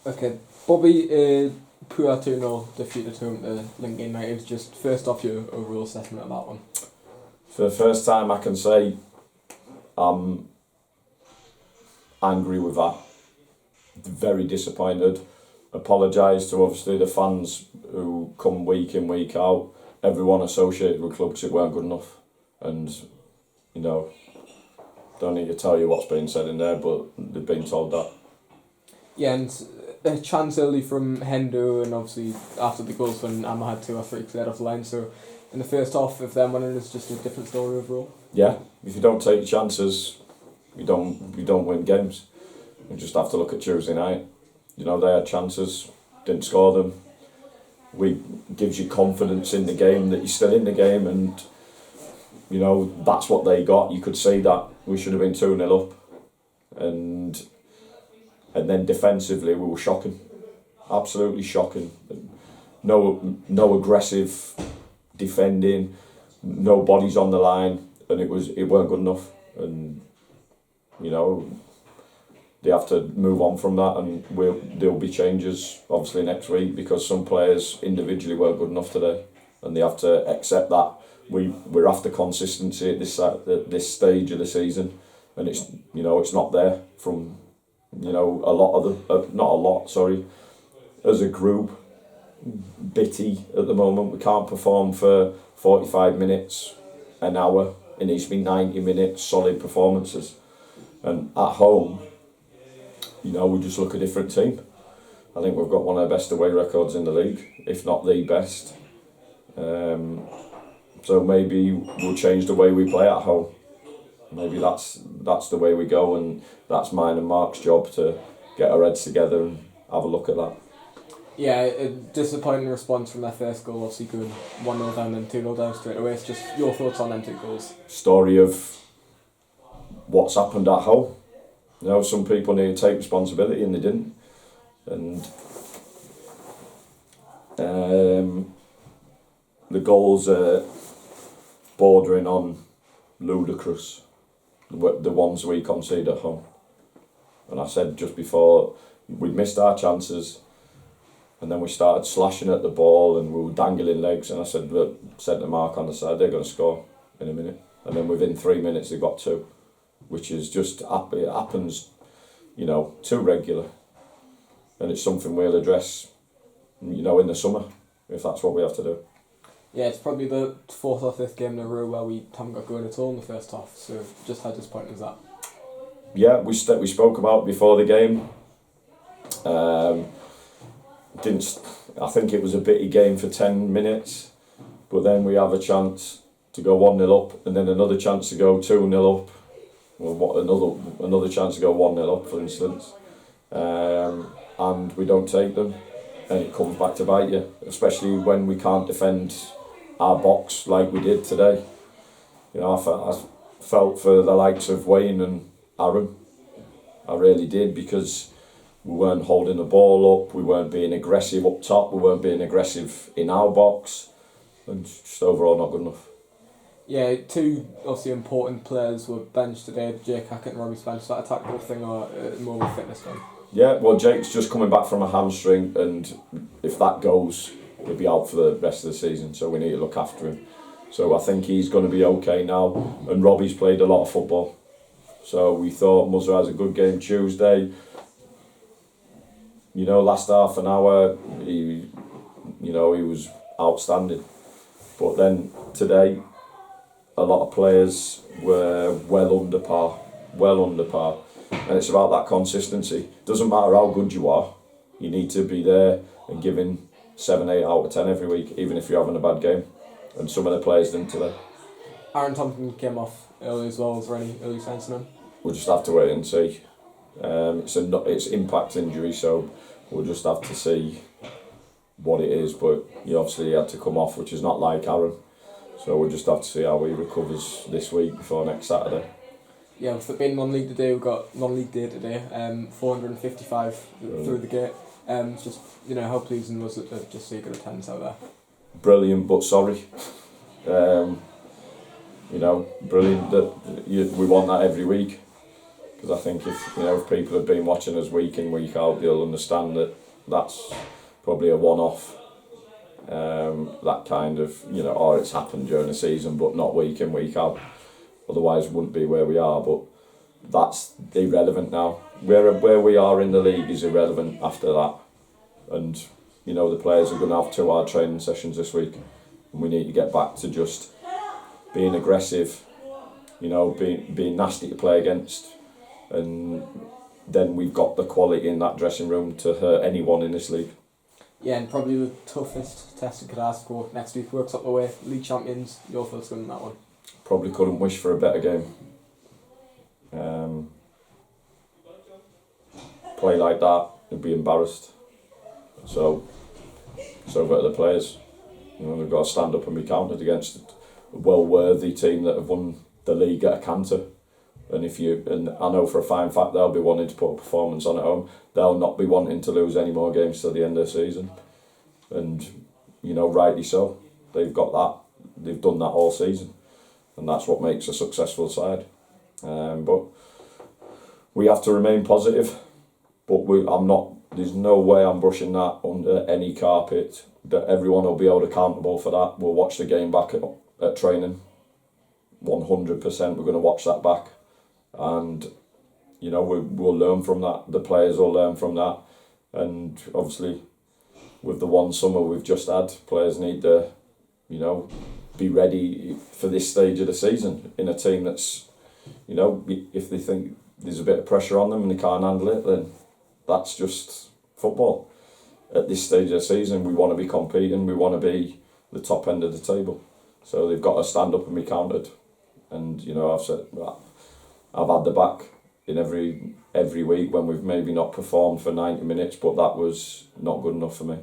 Okay, Bobby, poor 2-0 defeat at home to Lincoln United. Just first off, your overall assessment of that one. For the first time, I can say I'm angry with that. Very disappointed. Apologise to obviously the fans who come week in, week out. Everyone associated with clubs, it weren't good enough. And, you know, don't need to tell you what's being said in there, but they've been told that. Yeah, and a chance early from Hendo, and obviously after the goals when Amma had 2 or 3 cleared off the line. So in the first half, if them winning is just a different story overall. Yeah, if you don't take chances, you don't win games. You just have to look at Tuesday night. You know, they had chances, didn't score them. Gives you confidence in the game that you're still in the game, and you know that's what they got. You could see that we should have been 2-0 up, and then defensively we were shocking, absolutely shocking. No aggressive defending, no bodies on the line, and it weren't good enough. And you know, they have to move on from that, and there'll be changes obviously next week because some players individually weren't good enough today, and they have to accept that. We're after consistency at this stage of the season, and it's not there from a lot of not a lot, sorry, as a group. Bitty at the moment. We can't perform for 45 minutes, an hour. It needs to be 90 minutes solid performances, and at home, we just look a different team. I think we've got one of the best away records in the league, if not the best. So maybe we'll change the way we play at home. Maybe that's the way we go, and that's mine and Mark's job to get our heads together and have a look at that. Yeah, a disappointing response from their first goal, obviously going 1-0 down and 2-0 down straight away. It's just your thoughts on them 2 goals. Story of what's happened at home. Some people need to take responsibility and they didn't. And the goals are bordering on ludicrous, the ones we concede at home. And I said just before, we missed our chances, and then we started slashing at the ball and we were dangling legs, and I said to Mark on the side, they're going to score in a minute. And then within 3 minutes they got 2, which is just, it happens, too regular. And it's something we'll address, in the summer, if that's what we have to do. Yeah, it's probably the 4th or 5th game in a row where we haven't got going at all in the first half, so just how disappointing is that? Yeah, we spoke about before the game. I think it was a bitty game for 10 minutes, but then we have a chance to go 1-0 up, and then another chance to go 2-0 up, or another chance to go 1-0 up, for instance, and we don't take them, and it comes back to bite you, especially when we can't defend our box like we did today. I felt for the likes of Wayne and Aaron. I really did, because we weren't holding the ball up, we weren't being aggressive up top, we weren't being aggressive in our box, and just overall not good enough. Yeah, 2 obviously important players were benched today, Jake Hackett and Robbie Spence. Is that a tactical thing or more of a fitness thing? Yeah, well, Jake's just coming back from a hamstring, and if that goes, he'll be out for the rest of the season, so we need to look after him. So I think he's going to be okay now, and Robbie's played a lot of football. So we thought Muzza has a good game Tuesday. Last half an hour, he was outstanding. But then today, a lot of players were well under par. And it's about that consistency. Doesn't matter how good you are, you need to be there and giving 7, 8 out of 10 every week, even if you're having a bad game. And some of the players didn't today. Aaron Thompson came off early as well. Is there any early signs on him? We'll just have to wait and see. It's impact injury, so we'll just have to see what it is. But he obviously had to come off, which is not like Aaron. So we'll just have to see how he recovers this week before next Saturday. Yeah, with it being non-league today, we've got non-league day today. 455 through the gate. Just how pleasing was it to just see good attendance out there? Brilliant, but sorry. Brilliant that we want that every week. Because I think if people have been watching us week in, week out, they'll understand that that's probably a one-off. That kind of, or it's happened during the season, but not week in, week out. Otherwise, we wouldn't be where we are. But that's irrelevant now. Where we are in the league is irrelevant after that. And, the players are going to have 2 hard training sessions this week. And we need to get back to just being aggressive, being nasty to play against. And then we've got the quality in that dressing room to hurt anyone in this league. Yeah, and probably the toughest test you could ask for next week. Works up the way. League champions, your first win in that one. Probably couldn't wish for a better game. Play like that, they'd be embarrassed. So it's over to the players. They've got to stand up and be counted against a well-worthy team that have won the league at a canter. And I know for a fine fact they'll be wanting to put a performance on at home. They'll not be wanting to lose any more games till the end of the season. And, rightly so. They've got that. They've done that all season. And that's what makes a successful side. But we have to remain positive. But there's no way I'm brushing that under any carpet. That everyone will be held accountable for that. We'll watch the game back at training. 100% we're going to watch that back. And, we'll learn from that. The players will learn from that. And obviously, with the one summer we've just had, players need to, be ready for this stage of the season in a team that's, if they think there's a bit of pressure on them and they can't handle it, then that's just football. At this stage of the season, we want to be competing, we want to be the top end of the table. So they've got to stand up and be counted. And, I've said, I've had the back in every week when we've maybe not performed for 90 minutes, but that was not good enough for me.